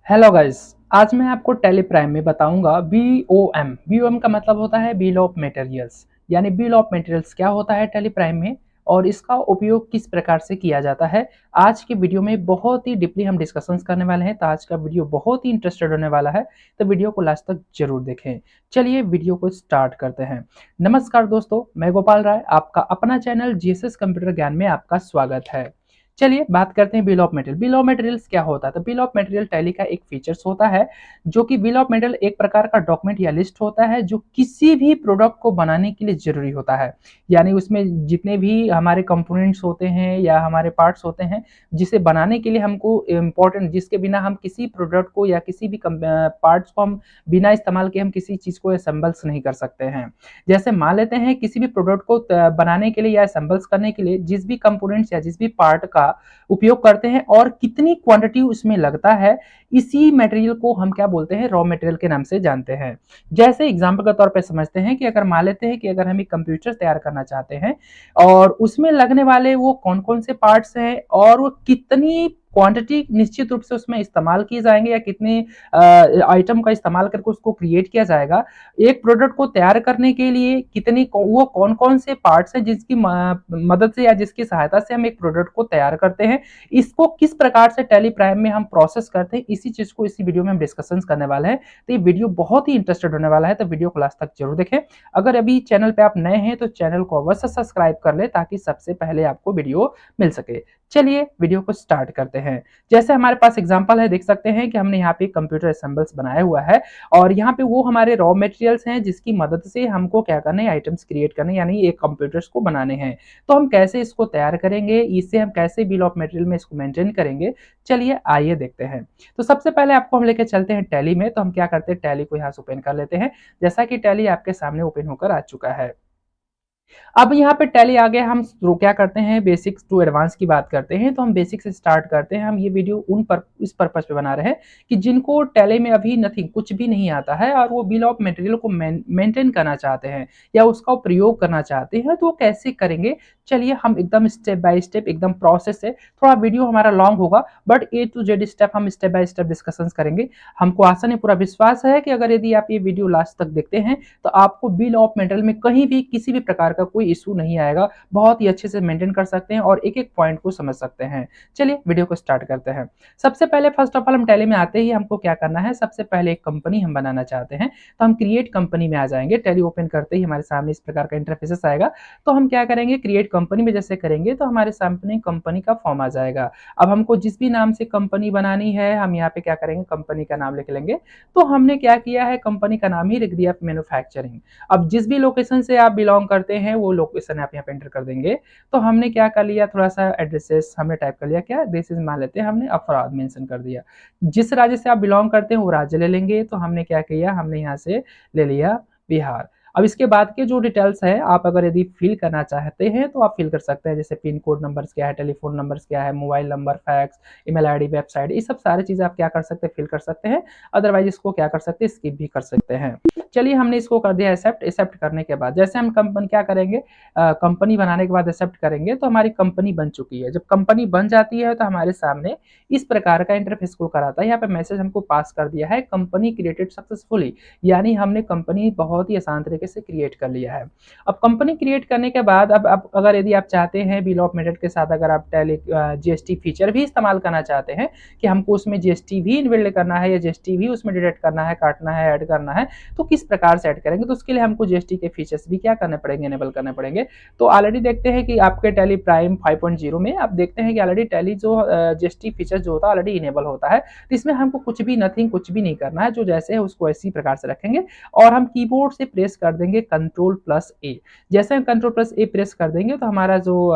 Hello guys. आज मैं आपको टैली प्राइम में बताऊंगा बीओएम का मतलब होता है बिल ऑफ मटेरियल्स। यानी बिल ऑफ मटेरियल्स क्या होता है टैली प्राइम में और इसका उपयोग किस प्रकार से किया जाता है। आज के वीडियो में बहुत ही डीपली हम डिस्कशंस करने वाले हैं, तो आज का वीडियो बहुत ही इंटरेस्टेड होने वाला है, तो वीडियो को लास्ट तक जरूर देखें। चलिए वीडियो को स्टार्ट करते हैं। नमस्कार दोस्तों, मैं गोपाल राय, आपका अपना चैनल जीएसएस कंप्यूटर ज्ञान में आपका स्वागत है। चलिए बात करते हैं bill of material. Bill of materials क्या होता है? तो बिल ऑफ मटेरियल टैली का एक फीचर्स होता है, जो कि बिल ऑफ मटेरियल एक प्रकार का डॉक्यूमेंट या लिस्ट होता है जो किसी भी प्रोडक्ट को बनाने के लिए जरूरी होता है। यानी उसमें जितने भी हमारे कंपोनेंट्स होते हैं या हमारे पार्ट्स होते हैं, जिसे बनाने के लिए हमको इम्पोर्टेंट, जिसके बिना हम किसी प्रोडक्ट को या किसी भी पार्ट्स को हम बिना इस्तेमाल के हम किसी चीज को असेंबल्स नहीं कर सकते हैं। जैसे मान लेते हैं किसी भी प्रोडक्ट को बनाने के लिए या असेंबल्स करने के लिए जिस भी कंपोनेंट्स या जिस भी पार्ट का उपयोग करते हैं और कितनी क्वांटिटी उसमें लगता है, इसी मटेरियल को हम क्या बोलते हैं, रॉ मटेरियल के नाम से जानते हैं। जैसे एग्जांपल के तौर पे समझते हैं कि अगर मान लेते हैं कि अगर हम एक कंप्यूटर तैयार करना चाहते हैं और उसमें लगने वाले वो कौन कौन से पार्ट्स हैं और वो कितनी क्वांटिटी निश्चित रूप से उसमें इस्तेमाल किए जाएंगे या कितने आइटम का इस्तेमाल करके उसको क्रिएट किया जाएगा, एक प्रोडक्ट को तैयार करने के लिए कितनी वो कौन कौन से पार्ट्स हैं जिसकी मदद से या जिसकी सहायता से हम एक प्रोडक्ट को तैयार करते हैं, इसको किस प्रकार से टैली प्राइम में हम प्रोसेस करते हैं, इसी चीज को इसी वीडियो में हम डिस्कशन करने वाले हैं। तो ये वीडियो बहुत ही इंटरेस्टेड होने वाला है, तो वीडियो को लास्ट तक जरूर देखें। अगर अभी चैनल पे आप नए हैं तो चैनल को अवश्य सब्सक्राइब कर ले ताकि सबसे पहले आपको वीडियो मिल सके। चलिए वीडियो को स्टार्ट करते हैं। जैसे हमारे पास एग्जांपल है, देख सकते हैं कि हमने यहाँ पे कंप्यूटर असेंबल्स बनाया हुआ है और यहाँ पे वो हमारे रॉ मटेरियल्स हैं जिसकी मदद से हमको क्या करना है, आइटम्स क्रिएट करने यानी एक कंप्यूटर्स को बनाने हैं। तो हम कैसे इसको तैयार करेंगे, इससे हम कैसे बिल ऑफ मटेरियल में इसको मेंटेन करेंगे, चलिए आइए देखते हैं। तो सबसे पहले आपको हम लेके चलते हैं टैली में। तो हम क्या करते हैं, टैली को यहाँ से ओपन कर लेते हैं। जैसा कि टैली आपके सामने ओपन होकर आ चुका है। अब यहाँ पे टैली आ गया, हम क्या करते हैं, बेसिक्स टू एडवांस की बात करते हैं। तो हम बेसिक से स्टार्ट करते हैं। हम ये वीडियो इस पर्पज पे बना रहे हैं कि जिनको टैली में अभी नथिंग कुछ भी नहीं आता है और वो बिल ऑफ मटेरियल को मेंटेन करना चाहते हैं या उसका प्रयोग करना चाहते हैं, तो वो कैसे करेंगे। चलिए हम एकदम स्टेप बाय स्टेप एकदम प्रोसेस से, थोड़ा वीडियो हमारा लॉन्ग होगा but A to Z step हम स्टेप बाय स्टेप डिस्कशन करेंगे। हमको आशा नहीं पूरा विश्वास है कि अगर यदि आप ये वीडियो लास्ट तक देखते हैं तो आपको बिल ऑफ मटेरियल में कहीं भी किसी भी प्रकार का कोई इशू नहीं आएगा। बहुत ही अच्छे से मेंटेन कर सकते हैं और एक एक पॉइंट को समझ सकते हैं। चलिए वीडियो को स्टार्ट करते हैं। सबसे पहले फर्स्ट ऑफ ऑल हम टैली में आते ही हमको क्या करना है, सबसे पहले एक कंपनी हम बनाना चाहते हैं तो हम क्रिएट कंपनी में आ जाएंगे। टैली ओपन करते ही हमारे सामने इस प्रकार का इंटरफेस आएगा। तो हम क्या करेंगे, क्रिएट कंपनी में जैसे करेंगे तो हमारे सामने कंपनी का फॉर्म आ जाएगा। अब हमको जिस भी नाम से कंपनी बनानी है हम यहाँ पे क्या करेंगे, कंपनी का नाम लिख लेंगे। तो हमने क्या किया है, कंपनी का नाम ही लिख दिया, मैन्युफैक्चरिंग। अब जिस भी लोकेशन से आप बिलोंग करते हैं वो लोकेशन आप यहाँ पे एंटर कर देंगे। तो हमने क्या कर लिया, थोड़ा सा एड्रेसेस हमने टाइप कर लिया, क्या दिस इज मान लेते हैं, हमने अपराध मेंशन कर दिया। जिस राज्य से आप बिलोंग करते हैं वो राज्य ले लेंगे। तो हमने क्या किया, हमने यहाँ से ले लिया बिहार। अब इसके बाद के जो डिटेल्स है आप अगर यदि फिल करना चाहते हैं तो आप फिल कर सकते हैं, जैसे पिन कोड नंबर्स क्या है, टेलीफोन नंबर्स क्या है, mobile number, fax, email ID, website, ये सब सारी चीजें आप क्या कर सकते हैं, फिल कर सकते हैं। अदरवाइज इसको क्या कर सकते हैं, स्किप भी कर सकते हैं। चलिए हमने इसको कर दिया एक्सेप्ट। एक्सेप्ट करने के बाद जैसे हम कंपनी क्या करेंगे, कंपनी बनाने के बाद एक्सेप्ट करेंगे तो हमारी कंपनी बन चुकी है। जब कंपनी बन जाती है तो हमारे सामने इस प्रकार का इंटरफेस को कराता है। यहाँ पे मैसेज हमको पास कर दिया है, कंपनी क्रिएटेड सक्सेसफुली, यानी हमने कंपनी बहुत ही आसान तरीके से क्रिएट कर लिया है। अब कंपनी क्रिएट करने के बाद अब अगर यदि आप चाहते हैं बिल ऑफ मेरिट के साथ अगर आप टैली जीएसटी फीचर भी इस्तेमाल करना चाहते हैं कि हमको उसमें जीएसटी भी इनबिल्ड करना है या जीएसटी भी उसमें डिडक्ट करना है, काटना है, ऐड करना है, तो किस प्रकार से ऐड करेंगे, तो उसके लिए हमको जीएसटी के फीचर्स भी क्या करने पड़ेंगे, इनेबल करने पड़ेंगे। तो ऑलरेडी देखते हैं कि आपके टैली प्राइम 5.0 में आप देखते हैं कि ऑलरेडी टैली जो जीएसटी फीचर जो होता है ऑलरेडी इनेबल होता है। तो इसमें हमको कुछ भी नथिंग कुछ भी नहीं करना है, जो जैसे है उसको इसी प्रकार से रखेंगे और हम कीबोर्ड से प्रेस कर देंगे कंट्रोल+A। जैसे हम कंट्रोल+A प्रेस कर देंगे तो हमारा जो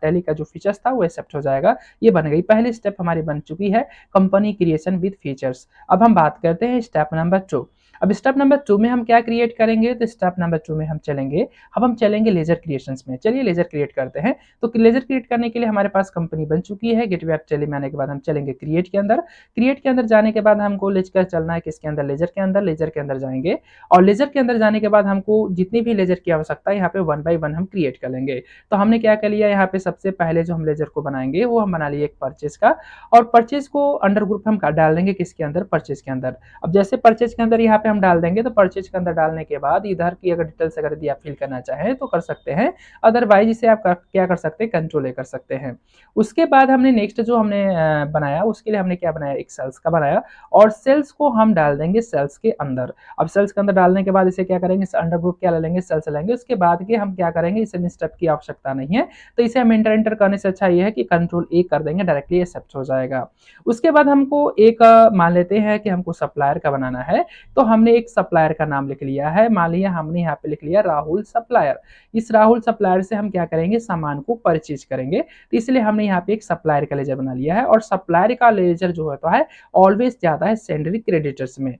टैली का जो फीचर्स था वो एक्सेप्ट हो जाएगा। ये बन गई, पहली स्टेप हमारी बन चुकी है, कंपनी क्रिएशन विद फीचर्स। अब हम बात करते हैं स्टेप नंबर 2। अब स्टेप नंबर 2 में हम क्या क्रिएट करेंगे, तो स्टेप नंबर 2 में हम चलेंगे, अब हम चलेंगे लेजर क्रिएशंस में। चलिए लेजर क्रिएट करते हैं। तो लेजर क्रिएट करने के लिए हमारे पास कंपनी बन चुकी है। गेटवे ऐप चले में आने के बाद हम चलेंगे क्रिएट के अंदर। क्रिएट के अंदर जाने के बाद हमको लेकर चलना है किसके अंदर, लेजर के अंदर जाएंगे और लेजर के अंदर जाने के बाद हमको जितनी भी लेजर की आवश्यकता है यहाँ पे 1 बाय 1 हम क्रिएट कर लेंगे। तो हमने क्या कर लिया, यहाँ पे सबसे पहले जो हम लेजर को बनाएंगे वो हम बना लिए एक परचेज का, और परचेज को अंडर ग्रुप हम डाल देंगे किसके अंदर, परचेज के अंदर। अब जैसे परचेज के अंदर यहाँ पे हम डाल देंगे, तो परचेज के अंदर डालने के बाद इधर की अगर डिटेल्स अगर यदि आप फिल करना चाहें तो कर सकते हैं, अदरवाइज इसे आप क्या कर सकते हैं, कंट्रोल ए कर सकते हैं। उसके बाद हमने नेक्स्ट जो हमने बनाया उसके लिए हमने क्या बनाया, एक सेल्स का बनाया, और सेल्स को हम डाल देंगे सेल्स के अंदर। अब सेल्स के अंदर डालने के बाद इसे क्या करेंगे, अंडर ग्रुप क्या ले लेंगे, सेल्स लेंगे। उसके बाद के हम क्या करेंगे, इसे स्टेप की आवश्यकता नहीं है, तो इसे हम इंटर करने से अच्छा ये है कि कंट्रोल ए कर देंगे, डायरेक्टली एक्सेप्ट हो जाएगा। उसके बाद हमको एक मान लेते हैं कि हमको सप्लायर का बनाना है, तो हमने एक सप्लायर का नाम लिख लिया है। मान लिया हमने यहाँ पे लिख लिया राहुल सप्लायर। इस राहुल सप्लायर से हम क्या करेंगे, सामान को परचेज करेंगे, तो इसलिए हमने यहाँ पे एक सप्लायर का लेजर बना लिया है। और सप्लायर का लेजर जो होता है ऑलवेज जाता है सेंडरी क्रेडिटर्स में।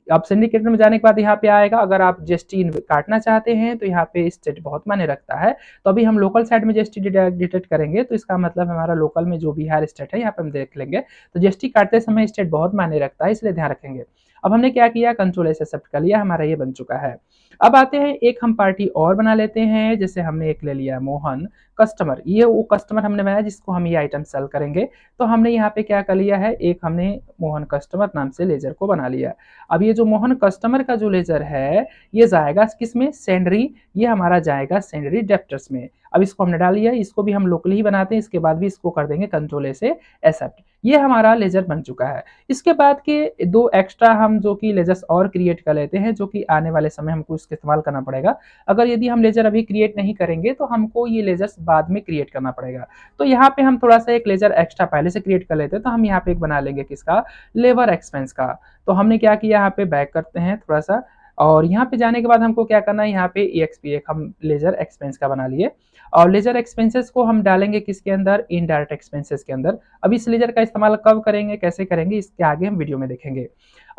अब सिंडिकेटर में जाने के बाद यहाँ पे आएगा, अगर आप जीएसटी काटना चाहते हैं तो यहाँ पे स्टेट बहुत मायने रखता है। तो अभी हम लोकल साइड में जीएसटी डिटेक्ट करेंगे, तो इसका मतलब हमारा लोकल में जो बिहार स्टेट है यहाँ पे हम देख लेंगे, तो जीएसटी काटते समय स्टेट बहुत मायने रखता है, इसलिए ध्यान रखेंगे। अब हमने क्या किया, कंट्रोल एस एक्सेप्ट कर लिया, हमारा ये बन चुका है। अब आते हैं एक हम पार्टी और बना लेते हैं, जैसे हमने एक ले लिया मोहन कस्टमर, ये वो कस्टमर हमने बनाया जिसको हम ये आइटम सेल करेंगे। तो हमने यहाँ पे क्या कर लिया है, एक हमने मोहन कस्टमर नाम से लेजर को बना लिया। अब ये जो मोहन कस्टमर का जो लेजर है ये जाएगा किसमें, सेंडरी, ये हमारा जाएगा सेंडरी डेप्टर्स में। अब इसको हमने डाल लिया, इसको भी हम लोकली ही बनाते हैं, इसके बाद भी इसको कर देंगे कंट्रोल ए से एक्सेप्ट। ये हमारा लेजर बन चुका है। इसके बाद के दो एक्स्ट्रा हम जो कि लेजर्स और क्रिएट कर लेते हैं, जो कि आने वाले समय हमको इसका इस्तेमाल करना पड़ेगा। अगर यदि हम लेजर अभी क्रिएट नहीं करेंगे तो हमको ये लेजर्स बाद में क्रिएट करना पड़ेगा। तो यहाँ पे हम थोड़ा सा एक लेजर एक्स्ट्रा पहले से क्रिएट कर लेते हैं, तो हम यहाँ पे एक बना लेंगे किसका, लेबर एक्सपेंस का। तो हमने क्या किया, यहाँ पे बैक करते हैं थोड़ा सा, और यहाँ पे जाने के बाद हमको क्या करना है, यहाँ पे EXP एक हम लेजर एक्सपेंस का बना लिए, और लेजर एक्सपेंसेस को हम डालेंगे किसके अंदर, इनडायरेक्ट एक्सपेंसेस के अंदर। अब इस लेजर का इस्तेमाल कब करेंगे, कैसे करेंगे, इसके आगे हम वीडियो में देखेंगे।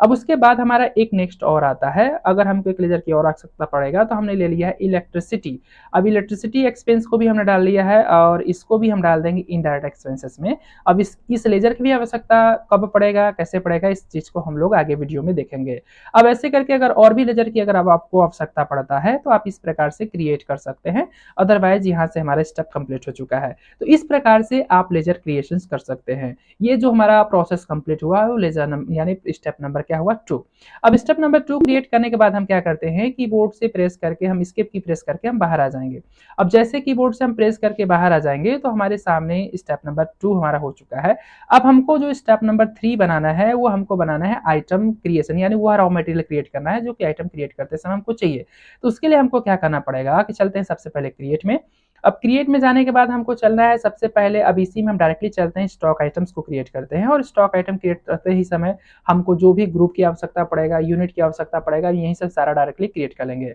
अब उसके बाद हमारा एक नेक्स्ट और आता है, अगर हमको एक लेजर की और आवश्यकता पड़ेगा तो हमने ले लिया है इलेक्ट्रिसिटी। अब इलेक्ट्रिसिटी एक्सपेंस को भी हमने डाल लिया है, और इसको भी हम डाल देंगे इनडायरेक्ट एक्सपेंसेस में। अब इस लेजर की भी आवश्यकता कब पड़ेगा, कैसे पड़ेगा, इस चीज को हम लोग आगे वीडियो में देखेंगे। अब ऐसे करके अगर और भी लेजर की अगर अब आपको आवश्यकता पड़ता है तो आप इस प्रकार से क्रिएट कर सकते हैं, अदरवाइज यहाँ से हमारा स्टेप कंप्लीट हो चुका है। तो इस प्रकार से आप लेजर क्रिएशन कर सकते हैं। ये जो हमारा प्रोसेस कंप्लीट हुआ वो लेजर यानी स्टेप नंबर क्या हुआ, 2। अब स्टेप नंबर 2 क्रिएट करने के बाद हम क्या करते हैं, कीबोर्ड से प्रेस करके हम एस्केप की प्रेस करके हम बाहर आ जाएंगे। अब जैसे कीबोर्ड से हम प्रेस करके बाहर आ जाएंगे तो हमारे सामने स्टेप नंबर 2 हमारा हो चुका है। अब हमको जो स्टेप नंबर 3 बनाना है वो हमको बनाना है आइटम क्रिएशन, यानी वो रॉ मटेरियल क्रिएट करना है जो कि आइटम क्रिएट करते समय हमको चाहिए। तो उसके लिए हमको क्या करना पड़ेगा कि चलते हैं सबसे पहले क्रिएट में। अब क्रिएट में जाने के बाद हमको चलना है सबसे पहले, अब इसी में हम डायरेक्टली चलते हैं स्टॉक आइटम्स को क्रिएट करते हैं, और स्टॉक आइटम क्रिएट करते ही समय हमको जो भी ग्रुप की आवश्यकता पड़ेगा, यूनिट की आवश्यकता पड़ेगा, यही सब सारा डायरेक्टली क्रिएट कर लेंगे।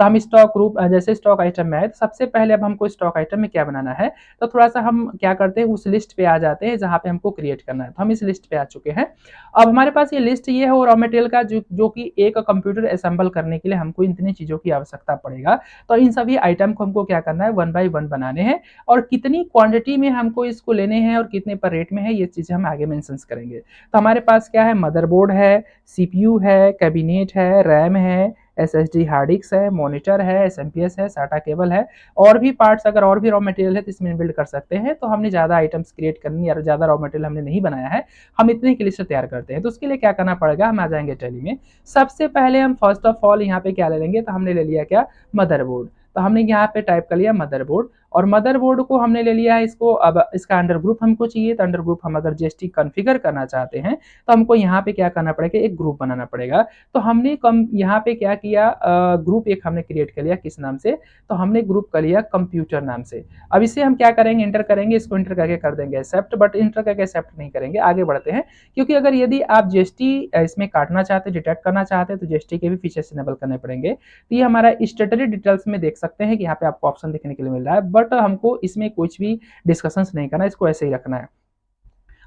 तो हम स्टॉक ग्रुप जैसे स्टॉक आइटम में है, तो सबसे पहले अब हमको स्टॉक आइटम में क्या बनाना है, तो थोड़ा सा हम क्या करते हैं उस लिस्ट पे आ जाते हैं जहाँ पे हमको क्रिएट करना है। तो हम इस लिस्ट पे आ चुके हैं। अब हमारे पास ये लिस्ट ये है रॉ मटेरियल का जो कि एक कंप्यूटर असेंबल करने के लिए हमको इतनी चीजों की आवश्यकता पड़ेगा। तो इन सभी आइटम को हमको क्या करना है, 1 बाय 1 बनाने हैं, और कितनी क्वांटिटी में हमको इसको लेने हैं और कितने पर रेट में है ये चीजें हम आगे मेंशन करेंगे। तो हमारे पास क्या है, मदरबोर्ड है, सीपीयू है, कैबिनेट है, रैम है, एसएसडी हार्ड डिस्क है, मॉनिटर है, एसएमपीएस है, साटा केबल है, और भी पार्ट्स अगर और भी रॉ मटेरियल है तो इसमें बिल्ड कर सकते हैं। तो हमने ज़्यादा आइटम्स क्रिएट करनी या ज़्यादा रॉ मटेरियल हमने नहीं बनाया है, हम इतने की लिस्ट तैयार करते हैं। तो उसके लिए क्या करना पड़ेगा, हम आ जाएंगे टैली में। सबसे पहले हम फर्स्ट ऑफ ऑल यहाँ पे क्या ले लेंगे, तो हमने ले लिया क्या, मदरबोर्ड। तो हमने यहाँ पे टाइप कर लिया मदरबोर्ड, और मदरबोर्ड को हमने ले लिया है इसको। अब इसका अंडर ग्रुप हमको चाहिए, तो अंडर ग्रुप हम अगर जीएसटी कॉन्फ़िगर करना चाहते हैं तो हमको यहाँ पे क्या करना पड़ेगा, एक ग्रुप बनाना पड़ेगा। तो हमने कम यहाँ पे क्या किया, ग्रुप एक हमने क्रिएट कर लिया, किस नाम से, तो हमने ग्रुप कर लिया कंप्यूटर नाम से। अब इसे हम क्या करेंगे, इंटर करेंगे, इसको इंटर करके कर देंगे एक्सेप्ट, बट इंटर करके एक्सेप्ट नहीं करेंगे, आगे बढ़ते हैं। क्योंकि अगर यदि आप जीएसटी इसमें काटना चाहते, डिटेक्ट करना चाहते हैं, तो जीएसटी के भी फीचर्स इनेबल करने पड़ेंगे। तो ये हमारा स्टेटरी डिटेल्स में देख सकते हैं कि यहाँ पे आपको ऑप्शन देखने के लिए मिल रहा है, बट हमको इसमें कुछ भी डिस्कशंस नहीं करना, इसको ऐसे ही रखना है।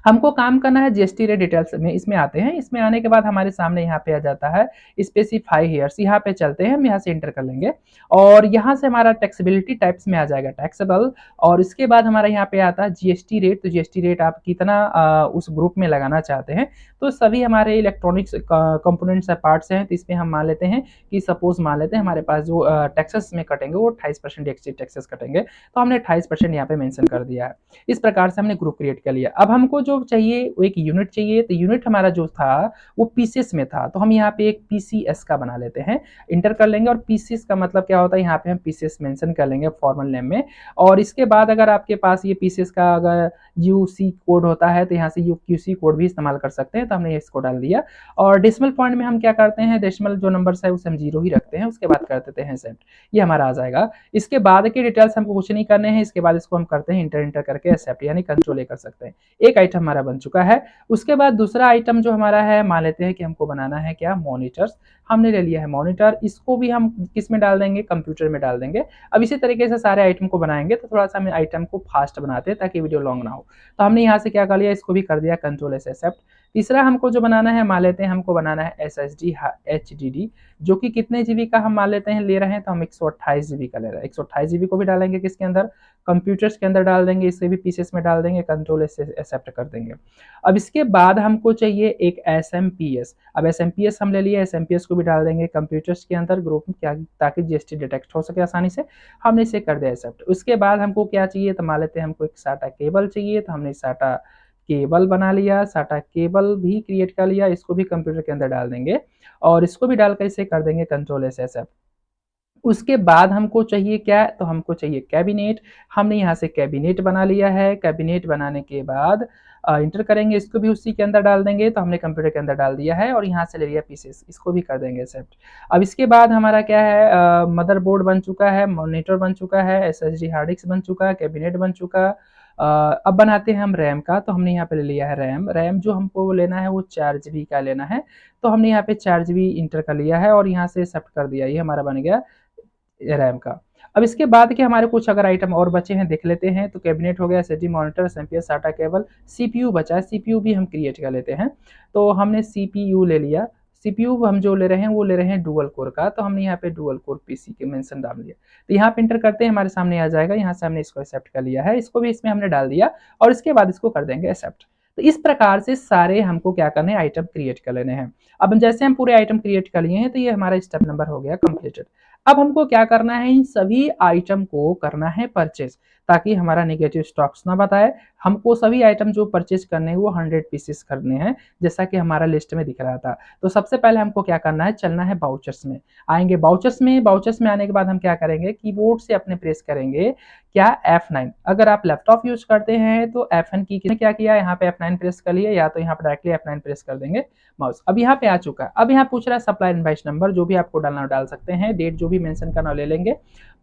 हमको काम करना है जीएसटी रेट डिटेल्स में, इसमें आते हैं। इसमें आने के बाद हमारे सामने यहाँ पे आ जाता है स्पेसिफाई हियर्स, यहाँ पे चलते हैं, हम यहाँ से एंटर कर लेंगे और यहाँ से हमारा टैक्सेबिलिटी टाइप्स में आ जाएगा टैक्सेबल, और इसके बाद हमारा यहाँ पे आता है जीएसटी रेट। तो जीएसटी रेट आप कितना उस ग्रुप में लगाना चाहते हैं। तो सभी हमारे इलेक्ट्रॉनिक्स कंपोनेंट्स पार्ट्स हैं, तो इसमें हम मान लेते हैं कि सपोज मान लेते हैं हमारे पास जो टैक्सेस में कटेंगे वो 28% एक्सिट टैक्सेस कटेंगे, तो हमने 28% यहाँ पे मेंशन कर दिया है। इस प्रकार से हमने ग्रुप क्रिएट कर लिया। अब हमको जो चाहिए वो एक यूनिट चाहिए, तो यूनिट हमारा जो था वो पीसेस में था, तो हम यहाँ पे एक पीसीएस का बना लेते हैं, इंटर कर लेंगे। और पीसीएस का मतलब क्या होता है, यहाँ पे हम पीसेस मेंशन कर लेंगे फॉर्मल नेम में। और इसके बाद अगर आपके पास ये पीसेस का अगर यूसी कोड होता है तो यहाँ से यूक्यूसी कोड भी इस्तेमाल कर सकते हैं, तो हमने इसको डाल दिया। और डेसिमल पॉइंट में हम क्या करते हैं, डेसिमल जो नंबर्स है उसे हम 0 ही रखते हैं, उसके बाद कर देते हैं सेट, ये हमारा आ जाएगा। इसके बाद की डिटेल्स हमको कुछ नहीं करने हैं, इसके बाद इसको हम करते हैं इंटर करके एक्सेप्ट, यानी कंट्रोल ए कर सकते हैं। एक आइटम हमारा बन चुका है। उसके बाद दूसरा आइटम जो हमारा है, मान लेते हैं कि हमको बनाना है क्या, मॉनिटर्स। हमने ले लिया है मॉनिटर, इसको भी हम किस में डाल देंगे, कंप्यूटर में डाल देंगे। अब इसी तरीके से सारे आइटम को बनाएंगे, तो थोड़ा सा हम आइटम को फास्ट बनाते हैं ताकि वीडियो लॉन्ग ना हो। तो हमने यहाँ से क्या कर लिया, इसको भी कर दिया कंट्रोल एस एक्सेप्ट। तीसरा हमको जो बनाना है, मान लेते हैं हमको बनाना है SSD HDD, जो कि कितने जीबी का हम मान लेते हैं ले रहे हैं, तो हम 128 जीबी का ले रहे हैं। 128 जीबी को भी डालेंगे किसके अंदर, कंप्यूटर्स के अंदर डाल देंगे, इसे भी पीसेस में डाल देंगे, कंट्रोल से एक्सेप्ट कर देंगे। अब इसके बाद हमको चाहिए एक SMPS। अब SMPS हम ले लिए, SMPS को भी डाल देंगे कंप्यूटर्स के अंदर ग्रुप में, क्या ताकि जीएसटी डिटेक्ट हो सके आसानी से। हमने इसे कर दिया एक्सेप्ट। उसके बाद हमको क्या चाहिए, तो मान लेते हैं हमको एक साटा केबल चाहिए, तो हमने साटा केबल बना लिया, साटा केबल भी क्रिएट कर लिया, इसको भी कंप्यूटर के अंदर डाल देंगे और इसको भी डालकर इसे कर देंगे कंट्रोल एस एक्सेप्ट। उसके बाद हमको चाहिए क्या, तो हमको चाहिए कैबिनेट। हमने यहाँ से कैबिनेट बना लिया है। कैबिनेट बनाने के बाद इंटर करेंगे, इसको भी उसी के अंदर डाल देंगे, तो हमने कंप्यूटर के अंदर डाल दिया है और यहाँ से ले लिया पीसेस, इसको भी कर देंगे एक्सेप्ट। अब इसके बाद हमारा क्या है, मदरबोर्ड बन चुका है, मॉनिटर बन चुका है, एसएसडी हार्ड डिस्क बन चुका है, कैबिनेट बन चुका। अब बनाते हैं हम रैम का, तो हमने यहाँ पे ले लिया है रैम। रैम जो हमको लेना है वो 4 GB का लेना है, तो हमने यहाँ पे 4 GB इंटर कर लिया है और यहाँ से एक्सेप्ट कर दिया, ये हमारा बन गया रैम का। अब इसके बाद के हमारे कुछ अगर आइटम और बचे हैं देख लेते हैं। तो कैबिनेट हो गया, एसएसडी मॉनिटर, एमपीएस, साटा केबल, सीपीयू बचा है, सीपीयू भी हम क्रिएट कर लेते हैं। तो हमने सीपीयू ले लिया। सीपीयू हम जो ले रहे हैं वो ले रहे हैं डुअल कोर का, तो हमने यहाँ पे डुअल कोर पीसी के मेंशन डाल दिया। तो यहाँ पे इंटर करते हैं, हमारे सामने आ जाएगा, यहाँ से हमने इसको एक्सेप्ट कर लिया है, इसको भी इसमें हमने डाल दिया और इसके बाद इसको कर देंगे एक्सेप्ट। तो इस प्रकार से सारे हमको क्या करने हैं, आइटम क्रिएट कर लेने हैं। अब जैसे हम पूरे आइटम क्रिएट कर लिए हैं, तो ये हमारा स्टेप नंबर हो गया कंप्लीटेड। अब हमको क्या करना है, इन सभी आइटम को करना है परचेज, ताकि हमारा नेगेटिव स्टॉक्स ना बताए। हमको सभी आइटम जो परचेज करने हैं वो 100 पीसेस करने हैं, जैसा कि हमारा लिस्ट में दिख रहा था। तो सबसे पहले हमको क्या करना है, चलना है बाउचर्स में। आएंगे बाउचर्स में, बाउचर्स में आने के बाद हम क्या करेंगे, कीबोर्ड से अपने प्रेस करेंगे क्या, F9। अगर आप लैपटॉप यूज करते हैं तो F9 की क्या किया, यहाँ पे F9 प्रेस कर लिया, या तो यहाँ पे डायरेक्टली F9 प्रेस कर देंगे माउस। अब यहाँ पे आ चुका है। अब यहाँ पूछ रहा है सप्लाई इनवॉइस नंबर, जो भी आपको डालना डाल सकते हैं, डेट जो भी मेंशन करना ले लेंगे,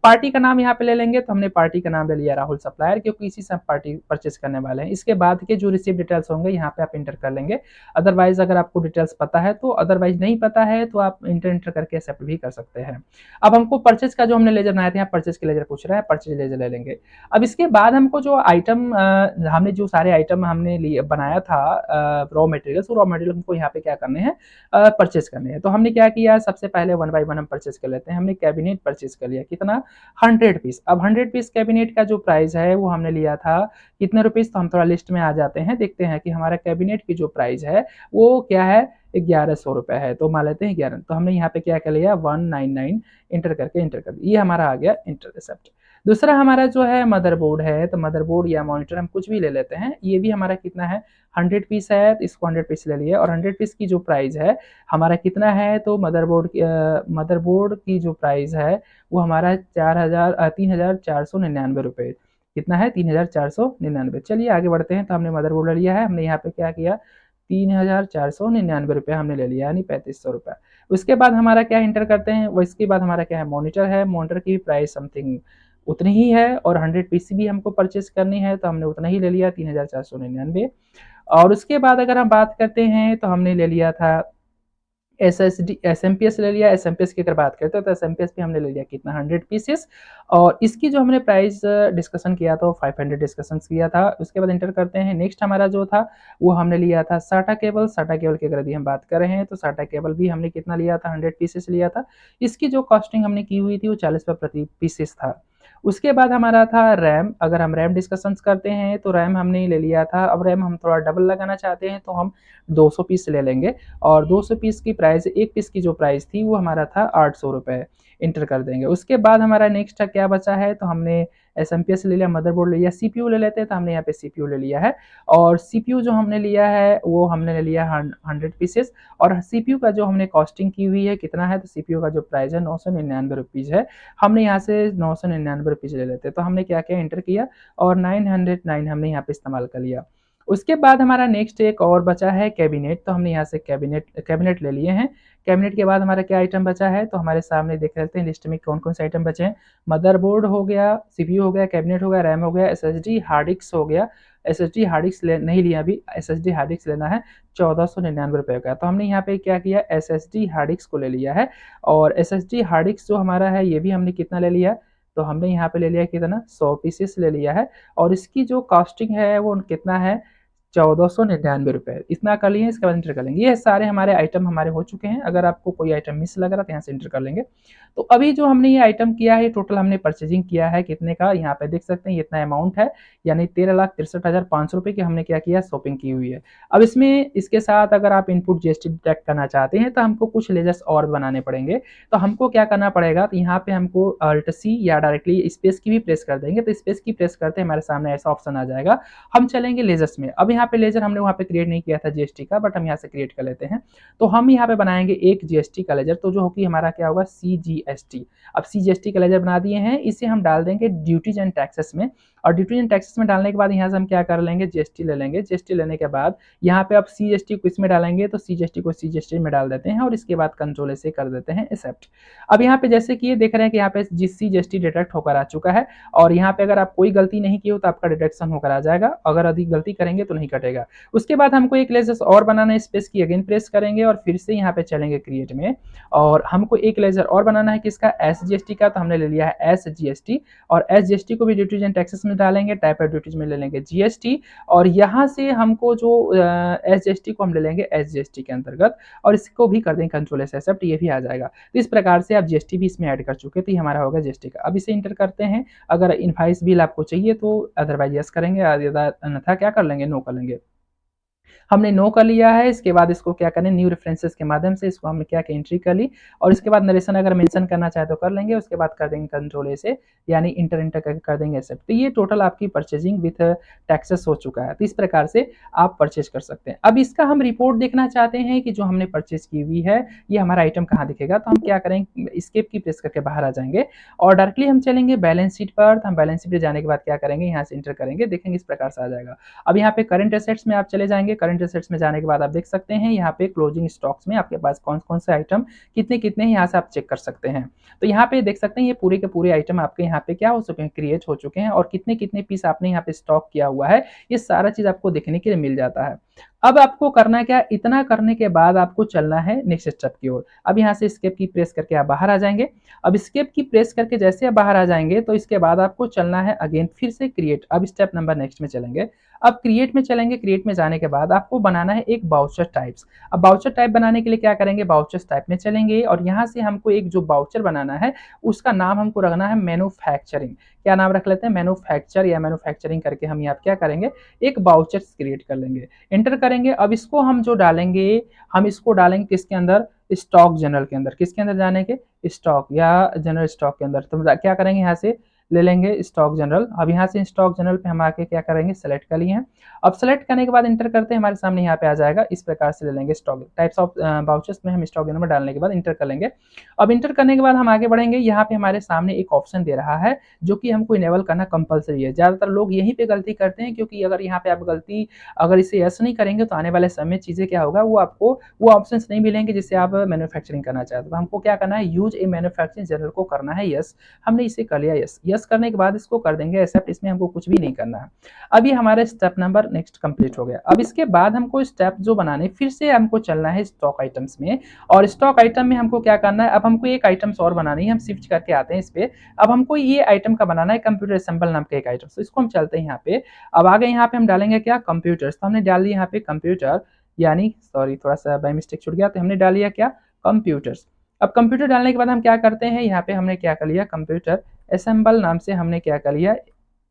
पार्टी का नाम यहाँ पे ले लेंगे, तो हमने पार्टी का नाम ले लिया राहुल सप्लायर, क्योंकि इसी से पार्टी परचेज करने वाले हैं। इसके बाद के जो रिसीव डिटेल्स होंगे यहाँ पे आप इंटर कर लेंगे। अदरवाइज अगर आपको डिटेल्स पता है तो, अदरवाइज नहीं पता है तो आप इंटर करके एक्सेप्ट भी कर सकते हैं। अब हमको परचेज का जो हमने लेजर बनाया था, यहाँ परचेज के लेजर पूछ रहा है, परचेज लेजर ले लेंगे। अब इसके बाद हमको जो आइटम हमने जो सारे आइटम हमने बनाया था रॉ मटेरियल, रॉ मटेरियल हमको यहाँ पे क्या करने हैं, परचेज करने हैं। तो हमने क्या किया, सबसे पहले 1 by 1 हम परचेज कर लेते हैं। हमने कैबिनेट परचेज कर लिया, कितना, 100 पीस। अब 100 पीस कैबिनेट का जो प्राइस है वो हमने लिया था कितने रुपीस, तो हम थोड़ा लिस्ट में आ जाते हैं, देखते हैं कि हमारा कैबिनेट की जो प्राइस है वो क्या है, 1100 रुपए है। तो मान लेते हैं 11, तो हमने यहाँ पे क्या कर लिया, 199 इंटर करके इंटर कर दिया, ये हमारा आ गया इंटर एक्सेप्ट। दूसरा हमारा जो है मदरबोर्ड है, तो मदरबोर्ड या मॉनिटर हम कुछ भी ले लेते हैं, ये भी हमारा कितना है, 100 पीस है, तो इसको 100 पीस ले लिए। और 100 पीस की जो प्राइस है हमारा कितना है, तो मदरबोर्ड की जो प्राइस है वो हमारा 3,499 रुपये, कितना है, 3,499। चलिए आगे बढ़ते हैं। तो हमने मदरबोर्ड ले लिया है, हमने यहाँ पे क्या किया, 3,499 रुपये हमने ले लिया, यानी 3500 रुपये। उसके बाद हमारा क्या इंटर करते हैं, वो इसके बाद हमारा क्या है, मॉनिटर है। मॉनिटर की प्राइस समथिंग उतनी ही है और 100 पीसी भी हमको परचेज करनी है, तो हमने उतना ही ले लिया, 3,499। और उसके बाद अगर हम बात करते हैं तो हमने ले लिया था एसएसडी एसएमपीएस ले लिया। एसएमपीएस की अगर बात करते हैं तो एसएमपीएस भी हमने ले लिया कितना 100 पीसेस, और इसकी जो हमने प्राइस डिस्कशन किया था वो 500 डिस्कशन किया था। उसके बाद एंटर करते हैं। नेक्स्ट हमारा जो था वो हमने लिया था साटा केबल। साटा केबल की अगर यदि हम बात कर रहे हैं तो साटा केबल भी हमने कितना लिया था 100 पीसेस लिया था। इसकी जो कॉस्टिंग हमने की हुई थी वो 40 रुपये प्रति पीसेस था। उसके बाद हमारा था रैम। अगर हम रैम डिस्कशंस करते हैं तो रैम हमने ले लिया था। अब रैम हम थोड़ा डबल लगाना चाहते हैं तो हम 200 पीस ले लेंगे, और 200 पीस की प्राइस, एक पीस की जो प्राइस थी वो हमारा था 800 रुपये, इंटर कर देंगे। उसके बाद हमारा नेक्स्ट क्या बचा है, तो हमने एसएमपीएस ले लिया, मदरबोर्ड ले लिया, सीपीयू ले लेते हैं तो हमने यहाँ पे सीपीयू ले लिया है। और सीपीयू जो हमने लिया है वो हमने ले लिया 100 पीसेस, और सीपीयू का जो हमने कॉस्टिंग की हुई है कितना है, तो सीपीयू का जो प्राइस है 999 रुपीज़ है। हमने यहाँ से 999 रुपीज़ ले लेते हैं। तो हमने क्या किया, एंटर किया, और 909 हमने यहाँ पे इस्तेमाल कर लिया। उसके बाद हमारा नेक्स्ट एक और बचा है कैबिनेट। तो हमने यहाँ से कैबिनेट ले लिए हैं। कैबिनेट के बाद हमारा क्या आइटम बचा है, तो हमारे सामने देख लेते हैं लिस्ट में कौन कौन से आइटम बचे हैं। मदरबोर्ड हो गया, सीपीयू हो गया, कैबिनेट हो गया, रैम हो गया, एसएसडी हार्ड डिस्क हो गया। एसएसडी हार्ड डिस्क नहीं लिया अभी, एसएसडी हार्ड डिस्क लेना है 1499 का। तो हमने यहाँ पे क्या किया, एसएसडी हार्ड डिस्क को ले लिया है। और एसएसडी हार्ड डिस्क जो हमारा है ये भी हमने कितना ले लिया, तो हमने यहाँ पे ले लिया कितना, 100 पीसेस ले लिया है। और इसकी जो कॉस्टिंग है वो कितना है, 1499 रुपये। इतना कर लिए, इसके बाद एंटर कर लेंगे। ये सारे हमारे आइटम हमारे हो चुके हैं। अगर आपको कोई आइटम मिस लग रहा है तो यहाँ से एंटर कर लेंगे। तो अभी जो हमने ये आइटम किया है, टोटल हमने परचेजिंग किया है कितने का, यहाँ पे देख सकते हैं ये इतना अमाउंट है, यानी 13,63,500 रुपये की हमने क्या किया, शॉपिंग की हुई है। अब इसमें इसके साथ अगर आप इनपुट जीएसटी डिडक्ट करना चाहते हैं तो हमको कुछ लेजर्स और बनाने पड़ेंगे। तो हमको क्या करना पड़ेगा, तो यहाँ पे हमको अल्ट सी या डायरेक्टली स्पेस की भी प्रेस कर देंगे। तो स्पेस की प्रेस करते हमारे सामने ऐसा ऑप्शन आ जाएगा। हम चलेंगे लेजर्स में। अब यहाँ पे लेजर हमने वहाँ पे क्रिएट नहीं किया था जीएसटी का, बट हम यहाँ से क्रिएट कर लेते हैं। तो हम यहाँ पे बनाएंगे एक जीएसटी का लेजर, तो जो होगी हमारा क्या होगा, सीजीएसटी। अब सीजीएसटी का लेजर बना दिए हैं, इसे हम डाल देंगे ड्यूटीज एंड टैक्सेस में। और ड्यूटीज एंड टैक्सेस में डालने के बाद यहाँ से हम क्या कर लेंगे, जीएसटी ले लेंगे। जीएसटी लेने के बाद यहाँ पे आप सीजीएसटी को इसमें डालेंगे, तो सीजीएसटी को सीजीएसटी में डाल देते हैं, और इसके बाद कंट्रोल से कर देते हैं एक्सेप्ट। अब यहाँ पे जैसे कि ये देख रहे हैं कि यहाँ पे सीजीएसटी डिडक्ट होकर आ चुका है। और यहाँ पे अगर आप कोई गलती नहीं की हो तो आपका डिडक्शन होकर आ जाएगा, अगर अधिक गलती करेंगे तो नहीं कटेगा। उसके बाद हमको एक लेजर और बनाना है, स्पेस की अगेन प्रेस करेंगे और फिर से यहाँ पे चलेंगे क्रिएट में। और हमको एक लेजर और बनाना है किसका, एसजीएसटी का। तो हमने ले लिया है एसजीएसटी, और एसजीएसटी को भी ड्यूटीज एंड टैक्सेस में डालेंगे, टाइप ऑफ ड्यूटीज में ले लेंगे जीएसटी। और यहाँ से हमको जो एसजीएसटी को हम ले लेंगे एसजीएसटी के अंतर्गत, और इसको भी कर देंगे कंट्रोल से एक्सेप्ट, ये भी आ जाएगा। तो इस प्रकार से आप जीएसटी भी इसमें ऐड कर चुके, तो ये हमारा होगा जीएसटी का। अब इसे इंटर करते हैं। अगर इनवाइस बिल आपको चाहिए तो अदरवाइज यस करेंगे, अन्यथा क्या कर लेंगे, नो कर लेंगे। हमने नो कर लिया है। इसके बाद इसको क्या करें, न्यू रेफरेंसेस के माध्यम से इसको हमने क्या एंट्री कर ली, और इसके बाद नरेशन अगर मेंशन करना चाहे तो कर लेंगे। उसके बाद कर देंगे कंट्रोल ए से, यानी इंटर करके कर देंगे एक्सेप्ट। तो ये टोटल आपकी परचेजिंग विथ टैक्सेस हो चुका है। तो इस प्रकार से आप परचेज कर सकते हैं। अब इसका हम रिपोर्ट देखना चाहते हैं कि जो हमने परचेज की हुई है ये हमारा आइटम कहाँ दिखेगा। तो हम क्या करेंगे, स्केप की प्रेस करके बाहर आ जाएंगे, और डायरेक्टली हम चलेंगे बैलेंस शीट पर। तो हम बैलेंस शीट पर जाने के बाद क्या करेंगे, यहाँ से इंटर करेंगे, देखेंगे इस प्रकार से आ जाएगा। अब यहाँ पे करंट एसेट्स में आप चले जाएंगे। करंट एसेट्स में जाने के बाद आप देख सकते हैं यहाँ पे क्लोजिंग स्टॉक्स में आपके पास कौन कौन से आइटम कितने कितने हैं, यहाँ से आप चेक कर सकते हैं। तो यहाँ पे देख सकते हैं ये पूरे के पूरे आइटम आपके यहाँ पे क्या हो चुके हैं, क्रिएट हो चुके हैं, और कितने कितने पीस आपने यहाँ पे स्टॉक किया हुआ है, ये सारा चीज आपको देखने के लिए मिल जाता है। अब आपको करना क्या, इतना करने के बाद आपको चलना है नेक्स्ट स्टेप की ओर। अब यहाँ से एस्केप की प्रेस करके आप बाहर आ जाएंगे। अब एस्केप की प्रेस करके जैसे आप बाहर आ जाएंगे तो इसके बाद आपको चलना है अगेन फिर से क्रिएट। अब स्टेप नंबर नेक्स्ट में चलेंगे। अब क्रिएट में चलेंगे। क्रिएट में जाने के बाद आपको बनाना है एक बाउचर टाइप्स। अब बाउचर टाइप बनाने के लिए क्या करेंगे, बाउचर्स टाइप में चलेंगे, और यहाँ से हमको एक जो बाउचर बनाना है उसका नाम हमको रखना है मैन्युफैक्चरिंग। क्या नाम रख लेते हैं, मैन्युफैक्चर या मैन्युफैक्चरिंग करके हम यहाँ क्या करेंगे, एक बाउचर क्रिएट कर लेंगे, एंटर करेंगे। अब इसको हम जो डालेंगे, हम इसको डालेंगे किसके अंदर, स्टॉक जनरल के अंदर। किसके अंदर जाने के, स्टॉक या जनरल स्टॉक के अंदर। तो क्या करेंगे, यहाँ से ले लेंगे स्टॉक जनरल। अब यहाँ से स्टॉक जनरल पे हम आके क्या करेंगे, सेलेक्ट कर लिए हैं। अब सेलेक्ट करने के बाद इंटर करते हैं, हमारे सामने यहाँ पे आ जाएगा। इस प्रकार से ले लेंगे स्टॉक टाइप्स ऑफ बाउचर्स में हम स्टॉक जनरल में डालने के बाद इंटर कर लेंगे। अब इंटर करने के बाद हम आगे बढ़ेंगे। यहाँ पे हमारे सामने एक ऑप्शन दे रहा है जो कि हमको इनेबल करना कंपलसरी है। ज्यादातर लोग यहीं पे गलती करते हैं, क्योंकि अगर यहाँ पे आप गलती अगर इसे यस नहीं करेंगे तो आने वाले समय चीजें क्या होगा, वो आपको वो ऑप्शंस नहीं मिलेंगे जिससे आप मैन्युफैक्चरिंग करना चाहते हो। तो हमको क्या करना है, यूज ए मैन्युफैक्चरिंग जनरल को करना है यस। हमने इसे कर लिया यस। यस करने के बाद इसको कर देंगे एक्सेप्ट, इसमें हमको कुछ भी नहीं करना है। अब ये हमारा स्टेप नंबर नेक्स्ट कंप्लीट हो गया। अब इसके बाद हमको स्टेप जो बनाने फिर से हमको चलना है स्टॉक आइटम्स में, और स्टॉक आइटम में हमको क्या करना है, अब हमको एक आइटम्स और बनानी है, हम शिफ्ट करके आते हैं इस पे। अब हमको ये आइटम का बनाना है कंप्यूटर असेंबल नाम का एक आइटम, तो इसको हम चलते हैं यहाँ पे। अब आगे यहाँ पे हम डालेंगे क्या, कंप्यूटर्स, तो हमने डाल दिया यहाँ पे कंप्यूटर, यानी सॉरी थोड़ा सा बाय मिस्टेक छूट गया, तो हमने डाल दिया क्या, कंप्यूटर्स। अब कंप्यूटर डालने के बाद हम क्या करते हैं, यहाँ पे हमने क्या कर लिया, कंप्यूटर असेंबल नाम से हमने क्या कर लिया,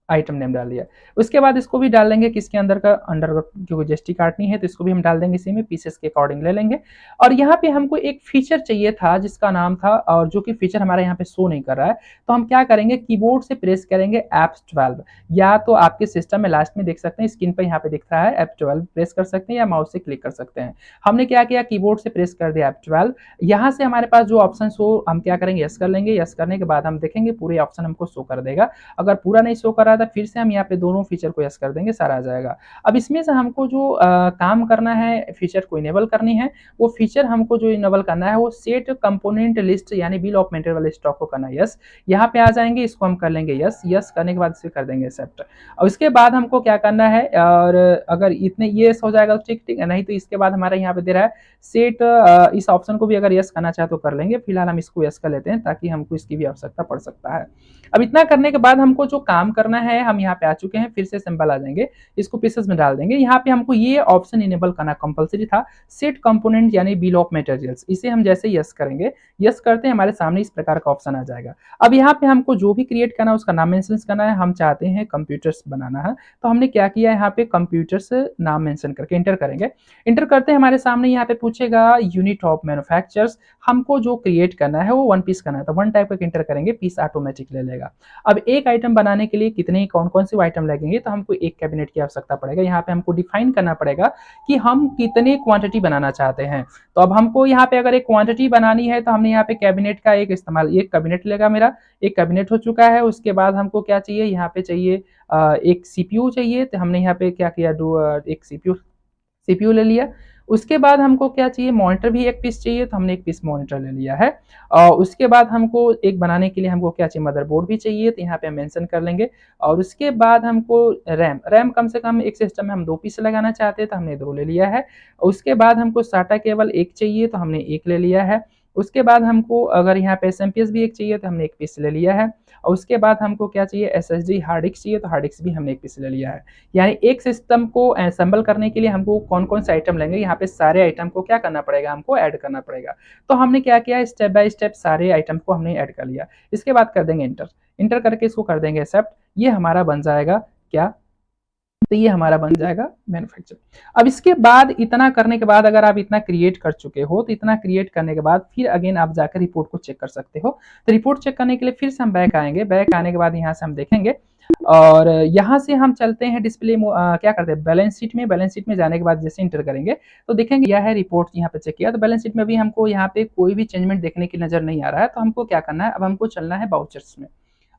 आइटम नेम डाल दिया। उसके बाद इसको भी डाल देंगे किसके अंदर का, अंडर क्योंकि जेस्टी काटनी है तो इसको भी हम डाल देंगे इसी में, पीसेस के अकॉर्डिंग ले लेंगे। और यहाँ पे हमको एक फीचर चाहिए था जिसका नाम था, और जो कि फीचर हमारे यहाँ पे शो नहीं कर रहा है, तो हम क्या करेंगे, कीबोर्ड से प्रेस करेंगे F12, या तो आपके सिस्टम में लास्ट में देख सकते हैं स्क्रीन पर यहाँ पे दिख रहा है F12, प्रेस कर सकते हैं या माउस से क्लिक कर सकते हैं। हमने क्या किया, कीबोर्ड से प्रेस कर दिया F12। यहाँ से हमारे पास जो ऑप्शन शो, हम क्या करेंगे, यस कर लेंगे। यस करने के बाद हम देखेंगे पूरे ऑप्शन हमको शो कर देगा। अगर पूरा नहीं शो कर रहा था फिर से हम यहाँ पे दोनों फीचर को यस कर देंगे, सारा आ जाएगा। अब इसमें से हमको जो काम करना है, फीचर को इनेबल करनी है, वो फीचर हमको जो इनेबल करना है वो सेट कंपोनेंट लिस्ट यानी बिल ऑफ मटेरियल वाले स्टॉक को करना है यस। यहाँ पे आ जाएंगे, इसको हम कर लेंगे यस। यस करने के बाद इसे कर देंगे एक्सेप्ट। और इसके बाद हमको क्या करना है, और अगर इतने ये हो जाएगा तो ठीक ठीक है, नहीं तो इसके बाद हमारा यहाँ पे दे रहा है सेट, इस ऑप्शन को भी अगर यस करना चाहे तो कर लेंगे, फिलहाल हम इसको यस कर लेते हैं ताकि हमको इसकी भी आवश्यकता पड़ सकता है। अब इतना करने के बाद हमको जो काम करना है, हम यहाँ पे आ चुके हैं, फिर से सिंबल आ जाएंगे, इसको पीसेस में डाल देंगे। यहाँ पे हमको ये ऑप्शन इनेबल करना कंपलसरी था, सेट कंपोनेंट यानी बिल ऑफ मटेरियल्स, इसे हम जैसे यस करेंगे, यस करते हैं हमारे सामने इस प्रकार का ऑप्शन आ जाएगा। अब यहाँ पे हमको जो भी क्रिएट करना है उसका नाम मेंशन करना है, हम चाहते हैं कंप्यूटर्स बनाना है, तो हमने क्या किया, यहाँ पे कंप्यूटर्स नाम मेंशन करके इंटर करेंगे। इंटर करते हैं हमारे सामने यहाँ पे पूछेगा यूनिट ऑफ मैन्युफैक्चर्स, हमको जो क्रिएट करना है वो वन पीस करना है, तो वन टाइप का इंटर करेंगे, पीस ऑटोमेटिक ले लेगा। अब एक आइटम बनाने के लिए कितने कौन कौन से आइटम लगेंगे, तो हमको एक कैबिनेट की आवश्यकता पड़ेगा। यहाँ पे हमको डिफाइन करना पड़ेगा कि हम कितने क्वांटिटी बनाना चाहते हैं। तो अब हमको यहाँ पे अगर एक क्वांटिटी बनानी है तो हमने यहाँ पे कैबिनेट का एक इस्तेमाल, एक कैबिनेट लेगा मेरा, एक कैबिनेट हो चुका है। उसके बाद हमको क्या चाहिए, यहाँ पे चाहिए एक सीपीयू चाहिए, तो हमने यहाँ पे क्या किया, एक सीपीयू ले लिया। उसके बाद हमको क्या चाहिए, मॉनिटर भी एक पीस चाहिए, तो हमने एक पीस मॉनिटर ले लिया है। और उसके बाद हमको एक बनाने के लिए हमको क्या चाहिए, मदरबोर्ड भी चाहिए, तो यहाँ पे हम मेंशन कर लेंगे। और उसके बाद हमको रैम कम से कम एक सिस्टम में हम 2 पीस लगाना चाहते हैं, तो हमने 2 ले लिया है। उसके बाद हमको साटा केबल एक चाहिए, तो हमने एक ले लिया है। उसके बाद हमको अगर यहाँ पे एसएमपीएस भी एक चाहिए, तो हमने एक पीस ले लिया है। और उसके बाद हमको क्या चाहिए, एसएसडी हार्ड डिस्क चाहिए, तो हार्ड डिस्क भी हमने एक पीस ले लिया है। यानी एक सिस्टम को असेंबल करने के लिए हमको कौन-कौन से आइटम लेंगे, यहाँ पे सारे आइटम को क्या करना पड़ेगा, हमको ऐड करना पड़ेगा। तो हमने क्या किया, स्टेप बाय स्टेप सारे आइटम को हमने ऐड कर लिया। इसके बाद कर देंगे इंटर, इंटर करके इसको कर देंगे एक्सेप्ट। ये हमारा बन जाएगा क्या, तो ये हमारा बन जाएगा मैन्युफैक्चर। अब इसके बाद इतना करने के बाद अगर आप इतना क्रिएट कर चुके हो, तो इतना क्रिएट करने के बाद फिर अगेन आप जाकर रिपोर्ट को चेक कर सकते हो। तो रिपोर्ट चेक करने के लिए फिर से हम बैक आएंगे, बैक आने के बाद यहाँ से हम देखेंगे, और यहाँ से हम चलते हैं डिस्प्ले क्या करते हैं, बैलेंस शीट में। बैलेंस शीट में जाने के बाद जैसे इंटर करेंगे तो देखेंगे यह है रिपोर्ट, यहाँ पे चेक किया, तो बैलेंस शीट में भी हमको यहाँ पे कोई भी चेंजमेंट देखने की नजर नहीं आ रहा है। तो हमको क्या करना है, अब हमको चलना है बाउचर्स में।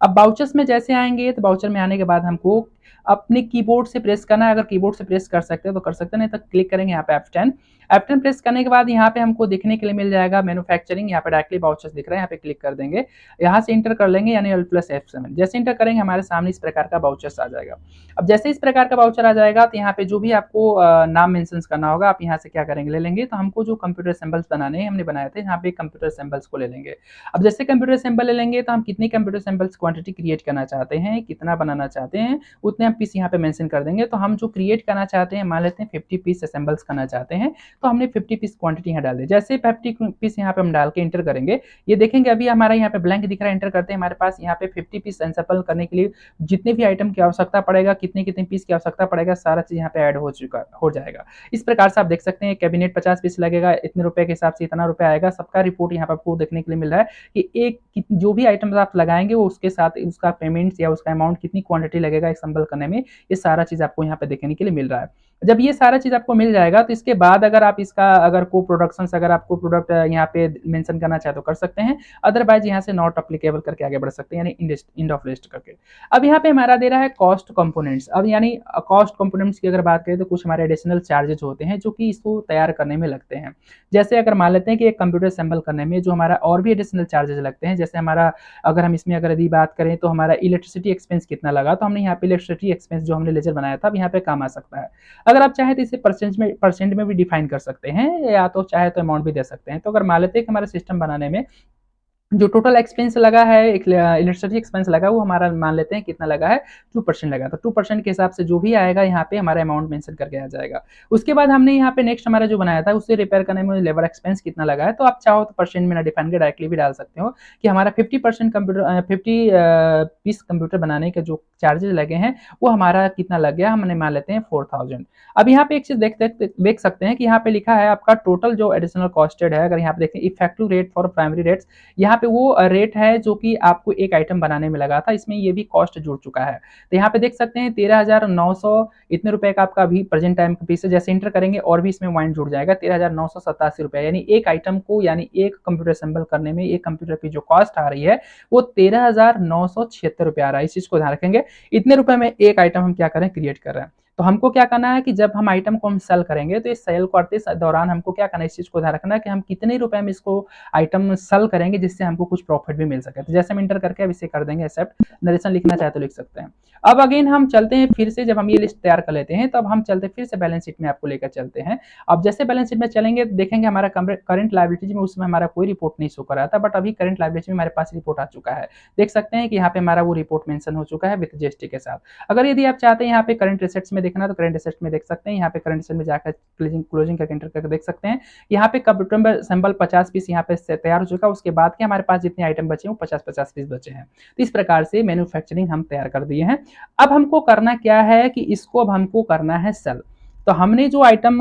अब बाउचर्स में जैसे आएंगे, तो बाउचर में आने के बाद हमको अपने कीबोर्ड से प्रेस करना है। अगर कीबोर्ड से प्रेस कर सकते हैं तो कर सकते हैं, नहीं तो क्लिक करेंगे यहाँ पे F10। F10 प्रेस करने के बाद यहाँ पे हमको देखने के लिए मिल जाएगा मैन्युफैक्चरिंग, यहाँ पे डायरेक्टली बाउचर्स दिख रहा है, यहाँ पे क्लिक कर देंगे, यहाँ से इंटर कर लेंगे यानी Alt+F7। जैसे इंटर करेंगे हमारे सामने इस प्रकार का बाउचर्स आ जाएगा। अब जैसे इस प्रकार का बाउचर आ जाएगा तो यहाँ पे जो भी आपको नाम मेंशन करना होगा, आप यहाँ से क्या करेंगे, ले लेंगे। तो हमको जो कंप्यूटर सिंबल्स बनाने हैं, हमने बनाए थे, यहाँ पे कंप्यूटर सिंबल्स को ले लेंगे। अब जैसे कंप्यूटर सिंबल ले लेंगे तो हम कितनी कंप्यूटर सिंबल्स क्वांटिटी क्रिएट करना चाहते हैं, कितना बनाना चाहते हैं, उतने हम पीस यहाँ पे मेंशन कर देंगे। तो हम जो क्रिएट करना चाहते हैं, मान लेते हैं 50 पीस असेंबल्स करना चाहते हैं, तो हमने 50 पीस क्वांटिटी यहाँ डाल दी। जैसे 50 पीस यहाँ पे हम डाल के इंटर करेंगे, ये देखेंगे अभी हमारा यहाँ पे ब्लैंक दिख रहा है। इंटर करते हैं, हमारे पास यहाँ पे 50 पीस असेंबल करने के लिए जितने भी आइटम की आवश्यकता पड़ेगा, कितने कितने पीस की आवश्यकता पड़ेगा, सारा चीज यहाँ पे ऐड हो जाएगा। इस प्रकार से आप देख सकते हैं कैबिनेट 50 पीस लगेगा, इतने रुपए के हिसाब से इतना रुपए आएगा, सबका रिपोर्ट यहाँ पे आपको देखने के लिए मिल रहा है कि एक जो भी आइटम आप लगाएंगे वो उसके साथ उसका पेमेंट या उसका अमाउंट कितनी क्वांटिटी लगेगा असेंबल करने में, ये सारा चीज आपको यहाँ पे देखने के लिए मिल रहा है। जब ये सारा चीज़ आपको मिल जाएगा तो इसके बाद अगर आप इसका अगर को-प्रोडक्शंस अगर आपको प्रोडक्ट यहाँ पे मेंशन करना चाहे तो कर सकते हैं, अदरवाइज़ यहाँ से नॉट एप्लीकेबल करके आगे बढ़ सकते हैं, यानी एंड ऑफ लिस्ट करके। अब यहाँ पे हमारा दे रहा है कॉस्ट कंपोनेंट्स। अब यानी कॉस्ट कंपोनेंट्स की अगर बात करें तो कुछ हमारे एडिशनल चार्जेज होते हैं जो कि इसको तैयार करने में लगते हैं। जैसे अगर मान लेते हैं कि एक कंप्यूटर असेंबल करने में जो हमारा और भी एडिशनल चार्जेज लगते हैं, जैसे हमारा अगर हम इसमें अगर यदि बात करें तो हमारा इलेक्ट्रिसिटी एक्सपेंस कितना लगा, तो हमने यहाँ पे इलेक्ट्रिसिटी एक्सपेंस जो हमने लेजर बनाया था अब यहाँ पे काम आ सकता है। अगर आप चाहें तो इसे परसेंट में भी डिफाइन कर सकते हैं, या तो चाहे तो अमाउंट भी दे सकते हैं। तो अगर मान लेते हैं कि हमारा सिस्टम बनाने में जो टोटल एक्सपेंस लगा है, एक इलेक्ट्रिसिटी एक्सपेंस लगा, वो हमारा मान लेते हैं कितना लगा है, 2% लगा। तो 2% के हिसाब से जो भी आएगा यहाँ पे हमारा अमाउंट मेंशन करके आ जाएगा। उसके बाद हमने यहाँ पे नेक्स्ट हमारा जो बनाया था उसे रिपेयर करने में लेबर एक्सपेंस कितना लगा है, तो आप चाहो तो परसेंट में ना डिफाइन कर डायरेक्टली भी डाल सकते हो कि हमारा 50% कंप्यूटर 50 पीस कंप्यूटर बनाने के जो चार्जेज लगे हैं वो हमारा कितना लग गया, हमने मान लेते हैं 4000। अब यहाँ पे एक चीज देख सकते हैं कि यहाँ पे लिखा है आपका टोटल जो एडिशनल कॉस्टेड है। अगर यहाँ पे देखें effective rate for primary rates, यहाँ पे वो रेट है जो कि आपको एक आइटम बनाने में लगा था, इसमें ये भी कॉस्ट जुड़ चुका है। तो यहाँ पे देख सकते हैं 13,900 इतने रुपए का आपका अभी प्रेजेंट टाइम का पीस है। जैसे इंटर करेंगे और भी इसमें पॉइंट जुड़ जाएगा, 13,987 रुपए, यानी एक आइटम को यानी एक कंप्यूटर असेंबल करने में एक कंप्यूटर की जो कॉस्ट आ रही है वो 13,976 रुपए आ रहा है। इस चीज को ध्यान रखेंगे, इतने रुपए में एक आइटम हम क्या करें, क्रिएट कर रहे हैं। तो हमको क्या करना है कि जब हम आइटम को हम सेल करेंगे तो इस सेल करते दौरान हमको क्या करना है, इस चीज को ध्यान रखना है कि हम कितने रुपए में इसको आइटम सेल करेंगे जिससे हमको कुछ प्रॉफिट भी मिल सके। तो जैसे हम इंटर करके अब इसे कर देंगे एक्सेप्ट, नरेशन लिखना चाहे तो लिख सकते हैं। अब अगेन हम चलते हैं फिर से, जब हम ये लिस्ट तैयार कर लेते हैं तब हम चलते फिर से बैलेंस शीट में आपको लेकर चलते हैं। अब जैसे बैलेंस शीट में चलेंगे तो देखेंगे हमारा करंट लायबिलिटीज में उसमें हमारा कोई रिपोर्ट नहीं शो कर रहा था, बट अभी करंट लायबिलिटी में हमारे पास रिपोर्ट आ चुका है। देख सकते हैं कि यहाँ पे हमारा वो रिपोर्ट मेंशन हो चुका है विद जीएसटी के साथ। अगर यदि आप चाहते हैं यहाँ पे करंट एसेट्स में देखना तो करंट एसेट्स में देख सकते हैं, यहाँ पे करंट एसेट में जाकर क्लोजिंग करके एंटर करके देख सकते हैं। यहाँ पे कंप्यूटर सैंपल 50 पीस यहाँ पे तैयार हो चुका है, उसके बाद के हमारे पास जितने आइटम बचे हैं वो 50-50 पीस बचे हैं। तो इस प्रकार से मैन्युफैक्चरिंग हम तैयार कर दिए हैं। अब हमको करना क्या है कि इसको अब हमको करना है सेल। तो हमने जो आइटम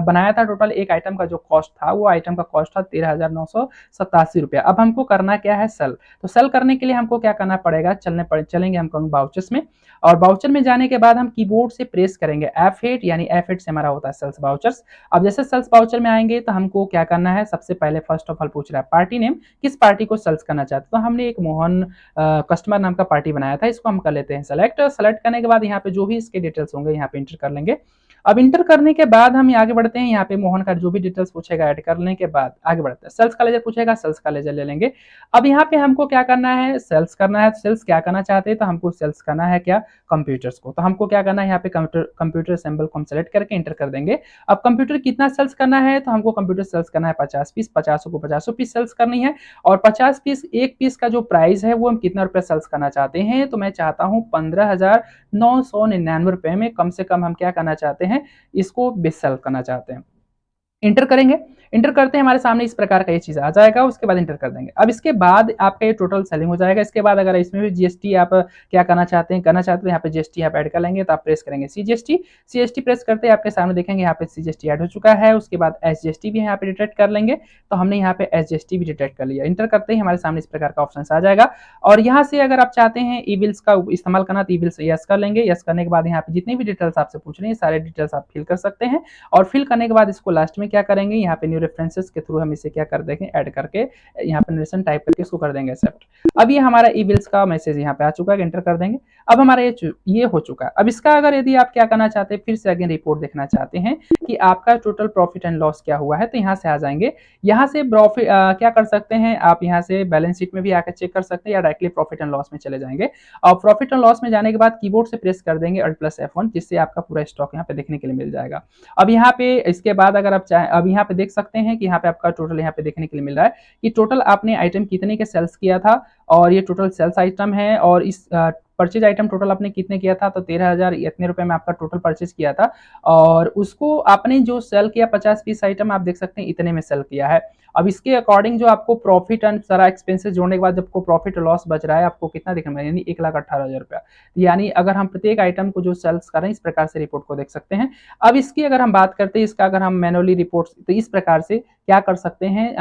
बनाया था, टोटल एक आइटम का जो कॉस्ट था वो आइटम का कॉस्ट था 13,987 रुपया। अब हमको करना क्या है, सेल। तो सेल करने के लिए हमको क्या करना पड़ेगा, चलेंगे हम कहूँ बाउचर्स में, और बाउचर में जाने के बाद हम कीबोर्ड से प्रेस करेंगे F8, यानी F8 से हमारा होता है सेल्स बाउचर्स। अब जैसे सेल्स बाउचर में आएंगे तो हमको क्या करना है, सबसे पहले फर्स्ट ऑफ ऑल पूछ रहा है पार्टी नेम, किस पार्टी को सेल्स करना चाहते हैं। तो हमने एक मोहन कस्टमर नाम का पार्टी बनाया था, इसको हम कर लेते हैं सेलेक्ट करने के बाद यहाँ पे जो भी इसके डिटेल्स होंगे यहाँ पे इंटर कर लेंगे। अब इंटर करने के बाद हम आगे बढ़ते हैं, यहाँ पे मोहन का जो भी डिटेल्स पूछेगा ऐड करने के बाद आगे बढ़ते हैं। सेल्स का लेजर पूछेगा, सेल्स का लेजर ले लेंगे। अब यहाँ पे हमको क्या करना है, सेल्स करना है। सेल्स क्या करना चाहते हैं, तो हमको सेल्स करना है क्या, कंप्यूटर्स को। तो हमको क्या करना है, यहाँ पे कंप्यूटर असेंबल को हम सेलेक्ट करके इंटर कर देंगे। अब कंप्यूटर कितना सेल्स करना है, तो हमको कंप्यूटर सेल्स करना है 50 पीस, 50 को 50 पीस सेल्स करनी है। और 50 पीस, एक पीस का जो प्राइस है वो हम कितना रुपया सेल्स करना चाहते हैं, तो मैं चाहता हूँ 15,999 रुपए में कम से कम हम क्या करना चाहते हैं, इसको बेस सेल करना चाहते हैं। इंटर करेंगे, इंटर करते हैं हमारे सामने इस प्रकार का ये चीज आ जाएगा, उसके बाद इंटर कर देंगे। अब इसके बाद आपका ये टोटल सेलिंग हो जाएगा। इसके बाद अगर इसमें भी जीएसटी आप क्या करना चाहते हैं, यहाँ पे जीएसटी आप ऐड कर लेंगे, तो आप प्रेस करेंगे सीजीएसटी प्रेस करते हैं आपके सामने देखेंगे यहाँ पे सीजीएसटी ऐड हो चुका है। उसके बाद एसजीएसटी भी यहाँ पे डिटेक्ट कर लेंगे, तो हमने यहाँ पे एसजीएसटी भी डिटेक्ट कर लिया। इंटर करते ही हमारे सामने इस प्रकार का ऑप्शन आ जाएगा। और यहाँ से अगर आप चाहते हैं ई बिल्स का इस्तेमाल करना तो ई बिल्स यस कर लेंगे। यस करने के बाद यहाँ पे जितने भी डिटेल्स आपसे पूछ रहे हैं सारे डिटेल्स आप फिल कर सकते हैं। और फिल करने के बाद इसको लास्ट में क्या करेंगे, यहाँ पे न्यू रेफरेंसेस के थ्रू हम इसे क्या कर देंगे, ऐड करके यहाँ पे नरेशन टाइप करके इसको कर देंगे एक्सेप्ट। अब ये हमारा ई बिल्स का मैसेज यहाँ पे आ चुका है, एंटर कर देंगे। अब हमारा ये हो चुका है। अब इसका अगर यदि आप क्या करना चाहते हैं, फिर से अगेन रिपोर्ट देखना चाहते हैं कि आपका टोटल प्रॉफिट एंड लॉस क्या हुआ है, तो यहाँ से आ जाएंगे। यहाँ से प्रॉफिट क्या कर सकते हैं आप, यहाँ से बैलेंस शीट में भी आकर चेक कर सकते हैं या डायरेक्टली प्रॉफिट एंड लॉस में चले जाएंगे। और प्रॉफिट एंड लॉस में जाने के बाद कीबोर्ड से प्रेस कर देंगे Alt+F1, जिससे आपका पूरा स्टॉक यहाँ पे देखने के लिए मिल जाएगा। अब यहाँ पे इसके बाद अगर आप चाहें, अब यहाँ पे देख सकते हैं कि यहाँ पे आपका टोटल यहाँ पे देखने के लिए मिल रहा है कि टोटल आपने आइटम कितने के सेल्स किया था, और ये टोटल सेल्स आइटम है। और इस परचेज आइटम टोटल आपने कितने किया था, तो 13,000 इतने रुपए में आपका टोटल परचेज किया था। और उसको आपने जो सेल किया 50 पीस आइटम, आप देख सकते हैं इतने में सेल किया है। अब इसके अकॉर्डिंग जो आपको प्रॉफिट एंड सारा एक्सपेंसेस जोड़ने के बाद जब को प्रॉफिट लॉस बच रहा है आपको कितना दिख रहा है, यानी 1,18,000 रुपया। यानी अगर हम प्रत्येक आइटम को जो सेल्स कर रहे हैं इस प्रकार से रिपोर्ट को देख सकते हैं। अब इसकी अगर हम बात करते हैं, इसका अगर हम मैनुअली रिपोर्ट, तो इस प्रकार से क्या कर सकते हैं,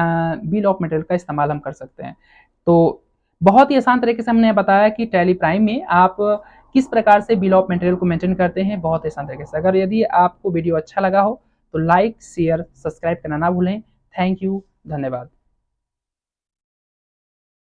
बिल ऑफ मटेरियल का इस्तेमाल हम कर सकते हैं। तो बहुत ही आसान तरीके से हमने बताया कि टैली प्राइम में आप किस प्रकार से बिल ऑफ मटेरियल को मेंटेन करते हैं बहुत आसान तरीके से। अगर यदि आपको वीडियो अच्छा लगा हो तो लाइक, शेयर, सब्सक्राइब करना ना भूलें। थैंक यू, धन्यवाद।